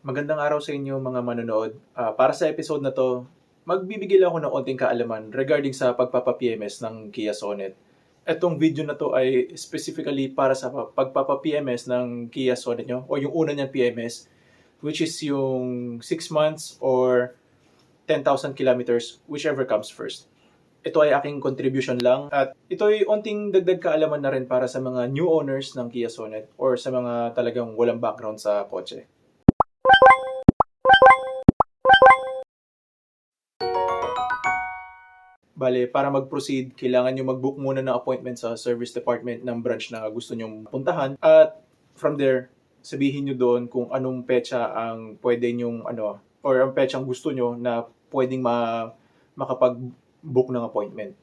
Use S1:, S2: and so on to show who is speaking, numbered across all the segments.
S1: Magandang araw sa inyo mga manonood. Para sa episode na to, magbibigay lang ako ng onting kaalaman regarding sa pagpapa-PMS ng Kia Sonet. Etong video na to ay specifically para sa pagpapa-PMS ng Kia Sonet nyo o yung una niyang PMS, which is yung 6 months or 10,000 kilometers, whichever comes first. Ito ay aking contribution lang at ito ay onting dagdag kaalaman na rin para sa mga new owners ng Kia Sonet or sa mga talagang walang background sa kotse. Bale, para mag-proceed, kailangan nyo mag-book muna ng appointment sa service department ng branch na gusto nyong puntahan. At from there, sabihin nyo doon kung anong petsa ang pwede nyong or ang petsang gusto nyo na pwedeng makapag-book ng appointment.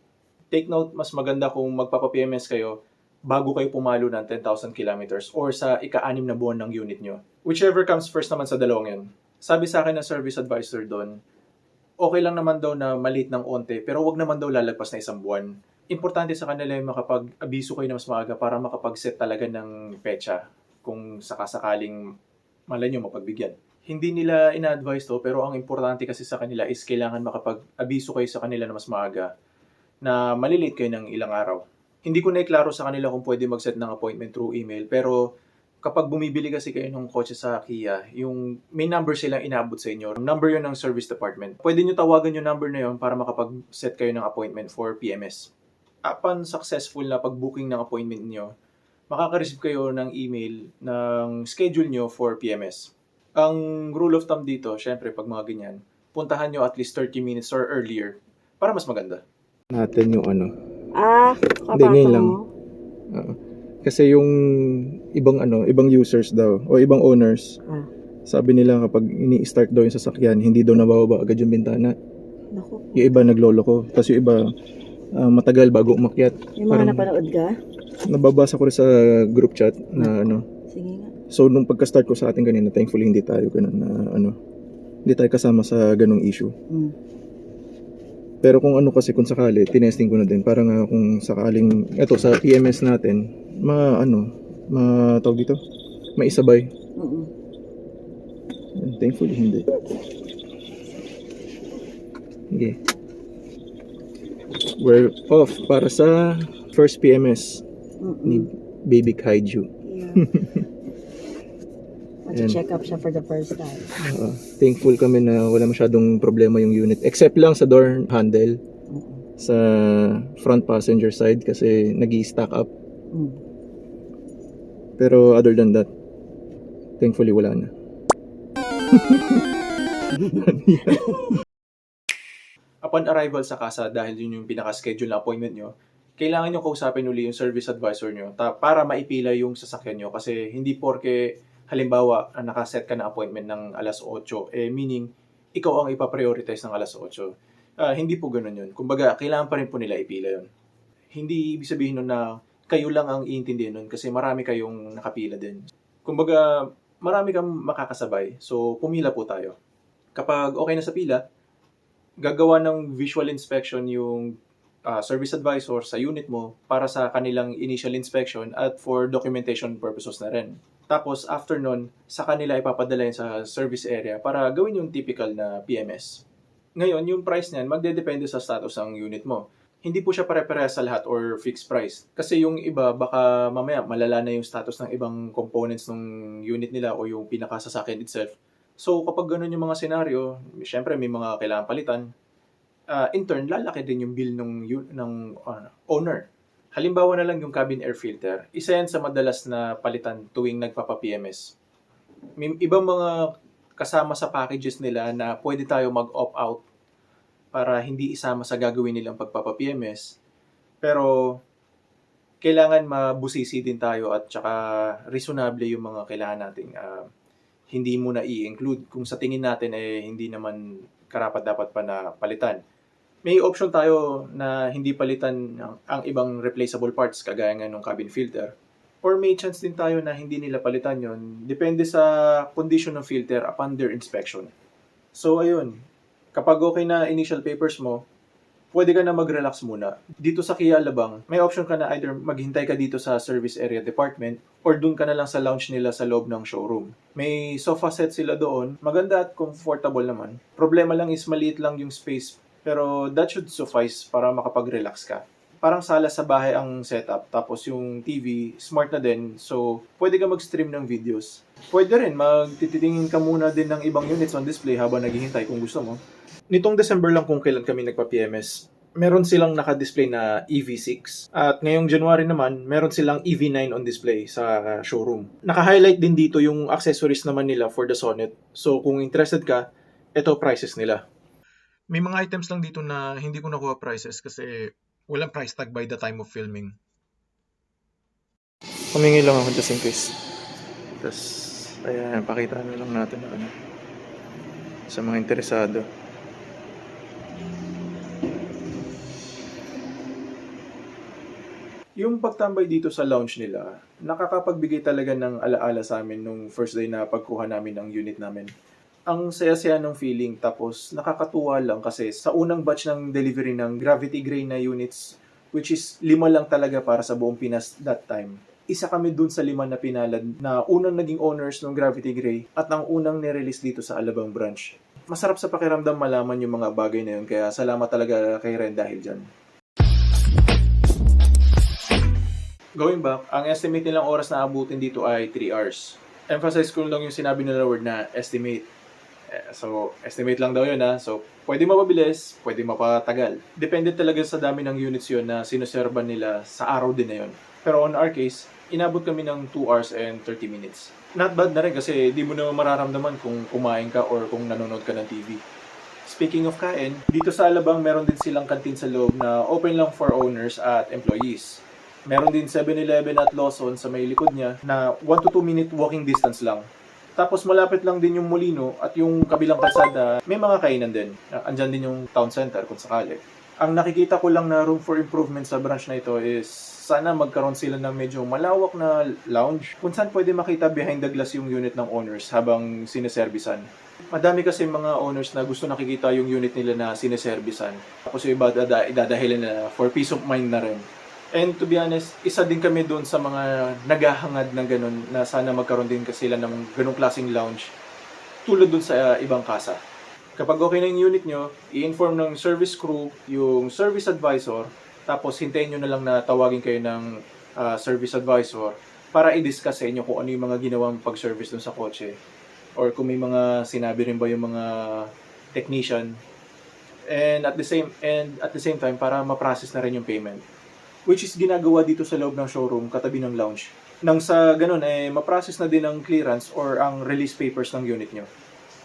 S1: Take note, mas maganda kung magpapa-PMS kayo bago kayo pumalo ng 10,000 kilometers or sa ika-6 na buwan ng unit nyo. Whichever comes first naman sa dalawang yan. Sabi sa akin ng service advisor doon, okay lang naman daw na maliit ng onte, pero wag naman daw lalagpas na 1 buwan. Importante sa kanila yung makapag-abiso kayo na mas maaga para makapag-set talaga ng petsa kung sakasakaling malay nyo mapagbigyan. Hindi nila ina-advise to, pero ang importante kasi sa kanila is kailangan makapag-abiso kayo sa kanila na mas maaga na malilate kayo ng ilang araw. Hindi ko na-iklaro sa kanila kung pwede mag-set ng appointment through email, pero kapag bumibili kasi kayo ng kotse sa Kia, yung may number silang inaabot sa inyo. Number yun ng service department. Pwede nyo tawagan yung number na yun para makapag-set kayo ng appointment for PMS. Upon successful na pag-booking ng appointment nyo, makaka-receive kayo ng email ng schedule nyo for PMS. Ang rule of thumb dito, syempre pag mga ganyan, puntahan nyo at least 30 minutes or earlier para mas maganda.
S2: Natin yung
S3: Hindi,
S2: ngayon lang.
S3: mo?
S2: Kasi yung ibang users daw o ibang owners, sabi nila kapag ini-start daw yung sasakyan, hindi daw nabababa agad yung bintana.
S3: Naku.
S2: Yung iba nagloloko, tapos yung iba matagal bago umakyat.
S3: Yung mga napanood ka?
S2: Nababasa ko rin sa group chat na
S3: Sige nga.
S2: So nung pagka-start ko sa atin kanina, thankfully hindi tayo ganun na hindi tayo kasama sa ganung issue. Pero kung kasi kung sakali, tinesting ko na din para nga kung sakaling eto sa PMS natin, tawag dito, maisabay. Thankfully hindi. Okay. We're off para sa first PMS ni Baby Kaiju.
S3: Yeah. Check up siya for the first time.
S2: Thankful kami na wala masyadong problema yung unit. Except lang sa door handle. Sa front passenger side kasi nag-i-stack up. Pero other than that, thankfully wala na.
S1: Upon arrival sa casa, dahil yun yung pinaka-schedule na appointment nyo, kailangan nyo kausapin uli yung service advisor nyo para maipila yung sasakyan nyo. Kasi hindi porke, halimbawa, nakaset ka na appointment ng alas 8, meaning, ikaw ang ipaprioritize ng alas 8. Hindi po ganun yun. Kumbaga, kailangan pa rin po nila ipila yun. Hindi ibig sabihin nun na kayo lang ang iintindihin nun kasi marami kayong nakapila din. Kumbaga, marami kang makakasabay. So, pumila po tayo. Kapag okay na sa pila, gagawa ng visual inspection yung service advisor sa unit mo para sa kanilang initial inspection at for documentation purposes na rin. Tapos, after nun, sa kanila ipapadala yun sa service area para gawin yung typical na PMS. Ngayon, yung price niyan, magdedepende sa status ng unit mo. Hindi po siya pare-parehas sa lahat or fixed price. Kasi yung iba, baka mamaya malala na yung status ng ibang components ng unit nila o yung pinakasasakyan itself. So, kapag ganun yung mga senaryo, syempre may mga kailangan palitan. In turn, lalaki din yung bill ng owner. Halimbawa na lang yung cabin air filter. Isa yan sa madalas na palitan tuwing nagpapa-PMS. May ibang mga kasama sa packages nila na pwede tayo mag-opt-out para hindi isama sa gagawin nilang pagpapa-PMS. Pero, kailangan mabusisi din tayo at saka reasonable yung mga kailangan nating hindi mo na i-include kung sa tingin natin hindi naman karapat-dapat pa na palitan. May option tayo na hindi palitan ang ibang replaceable parts kagaya nga ng cabin filter. Or may chance din tayo na hindi nila palitan yon. Depende sa condition ng filter upon their inspection. So ayun, kapag okay na initial papers mo, pwede ka na mag-relax muna. Dito sa Kia Alabang, may option ka na either maghintay ka dito sa service area department or dun ka na lang sa lounge nila sa loob ng showroom. May sofa set sila doon, maganda at comfortable naman. Problema lang is maliit lang yung space, pero that should suffice para makapag-relax ka. Parang sala sa bahay ang setup, tapos yung TV, smart na din, so pwede ka mag-stream ng videos. Pwede rin, magtititingin ka muna din ng ibang units on display habang naghihintay kung gusto mo. Nitong December lang kung kailan kami nagpa-PMS, meron silang naka-display na EV6. At ngayong January naman, meron silang EV9 on display sa showroom. Naka-highlight din dito yung accessories naman nila for the Sonet. So kung interested ka, ito prices nila. May mga items lang dito na hindi ko nakuha prices kasi walang price tag by the time of filming. Humingi lang ako just in case. Tapos, ayan, pakita na lang natin na ano, sa mga interesado. Yung pagtambay dito sa lounge nila, nakakapagbigay talaga ng alaala sa amin nung first day na pagkuha namin ng unit namin. Ang saya-saya ng feeling, tapos nakakatuwa lang kasi sa unang batch ng delivery ng Gravity Gray na units, which is 5 lang talaga para sa buong Pinas that time. Isa kami dun sa 5 na pinalad na unang naging owners ng Gravity Gray at ang unang nirelease dito sa Alabang branch. Masarap sa pakiramdam malaman yung mga bagay na yun, kaya salamat talaga kay Ren dahil dyan. Going back, ang estimate nilang oras na abutin dito ay 3 hours. Emphasize ko lang yung sinabi nila word na estimate. So, estimate lang daw yun ha. So, pwede mapabilis, pwede mapatagal. Depende talaga sa dami ng units yun na sinuserban nila sa araw din na yun. Pero on our case, inabot kami ng 2 hours and 30 minutes. Not bad na rin kasi di mo naman mararamdaman kung kumain ka or kung nanonood ka ng TV. Speaking of kain, dito sa Alabang meron din silang kantin sa loob na open lang for owners at employees. Meron din 7-Eleven at Lawson sa may likod niya na 1 to 2 minute walking distance lang. Tapos malapit lang din yung Molino at yung kabilang kalsada, may mga kainan din. Andyan din yung town center kung sakali. Ang nakikita ko lang na room for improvement sa branch na ito is sana magkaroon sila ng medyo malawak na lounge kung saan pwede makita behind the glass yung unit ng owners habang sineservisan. Madami kasi mga owners na gusto nakikita yung unit nila na sineservisan. Tapos yung iba idadahilan na for peace of mind na rin. And to be honest, isa din kami doon sa mga naghahangad ng ganun na sana magkaroon din kasi sila ng ganung klaseng lounge tulad doon sa ibang kasa. Kapag okay na yung unit nyo, i-inform ng service crew, yung service advisor, tapos hintayin nyo na lang na tawagin kayo ng service advisor para i-discuss sa inyo kung ano yung mga ginawang pag-service doon sa kotse. Or kung may mga sinabi rin ba yung mga technician. And at the same time, para ma-process na rin yung payment. Which is ginagawa dito sa loob ng showroom, katabi ng lounge. Nang sa ganun, ma-process na din ang clearance or ang release papers ng unit nyo.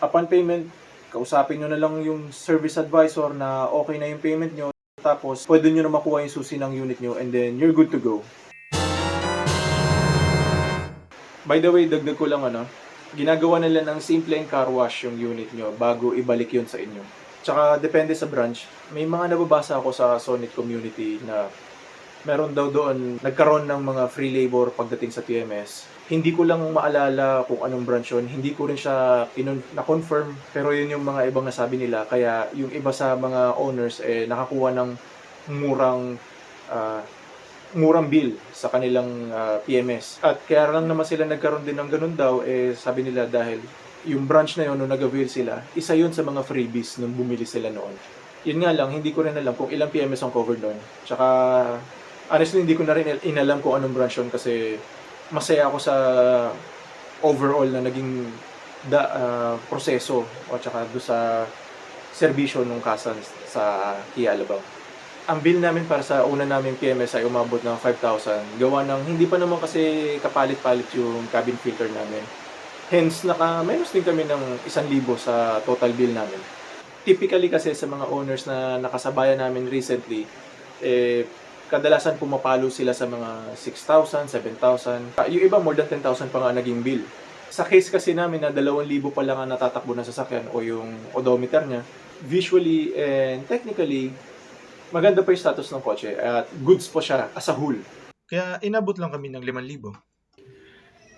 S1: Upon payment, kausapin nyo na lang yung service advisor na okay na yung payment nyo. Tapos, pwede nyo na makuha yung susi ng unit nyo and then you're good to go. By the way, dagdag ko lang ginagawa nila ng simpleng car wash yung unit nyo bago ibalik yun sa inyo. Tsaka, depende sa branch. May mga nababasa ako sa Sonet community na meron daw doon, nagkaroon ng mga free labor pagdating sa TMS. Hindi ko lang maalala kung anong branch yun. Hindi ko rin siya na-confirm. Pero yun yung mga ibang nasabi nila. Kaya yung iba sa mga owners nakakuha ng murang bill sa kanilang PMS. At kaya lang naman sila nagkaroon din ng ganun daw, sabi nila dahil yung branch na yun, nung nag-avail sila, isa yun sa mga freebies nung bumili sila noon. Yun nga lang, hindi ko rin alam kung ilang PMS ang covered doon. Tsaka, honestly, hindi ko na rin inalam kung anong branch yun kasi masaya ako sa overall na naging proseso o tsaka doon sa serbisyo ng kasa sa Kia Alabang. Ang bill namin para sa una naming PMS ay umabot ng 5,000. Gawa ng hindi pa naman kasi kapalit-palit yung cabin filter namin. Hence, naka-minus din kami ng 1,000 sa total bill namin. Typically kasi sa mga owners na nakasabayan namin recently, kadalasan pumapalo sila sa mga 6,000, 7,000. Yung iba more than 10,000 pa nga naging bill. Sa case kasi namin na 2,000 pa lang ang natatakbo ng sasakyan o yung odometer niya, visually and technically, maganda pa yung status ng kotse at goods po siya as a whole. Kaya inabot lang kami ng 5,000.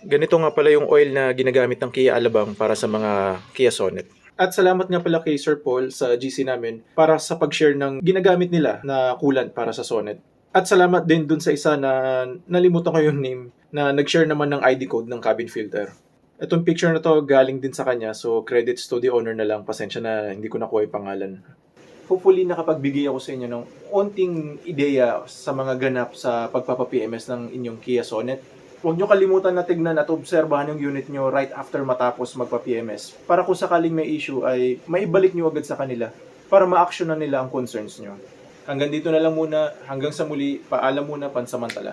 S1: Ganito nga pala yung oil na ginagamit ng Kia Alabang para sa mga Kia Sonet. At salamat nga pala kay Sir Paul sa GC namin para sa pag-share ng ginagamit nila na coolant para sa Sonet. At salamat din dun sa isa na nalimutan ko yung name na nag-share naman ng ID code ng cabin filter. Itong picture na to galing din sa kanya, so credits to the owner na lang. Pasensya na hindi ko nakuha yung pangalan. Hopefully nakapagbigay ako sa inyo ng onting ideya sa mga ganap sa pagpapa-PMS ng inyong Kia Sonet. Huwag nyo kalimutan na tignan at obserbahan yung unit nyo right after matapos magpa-PMS para kung sakaling may issue ay maibalik nyo agad sa kanila para ma-actionan nila ang concerns nyo. Hanggang dito na lang muna. Hanggang sa muli, paalam muna pansamantala.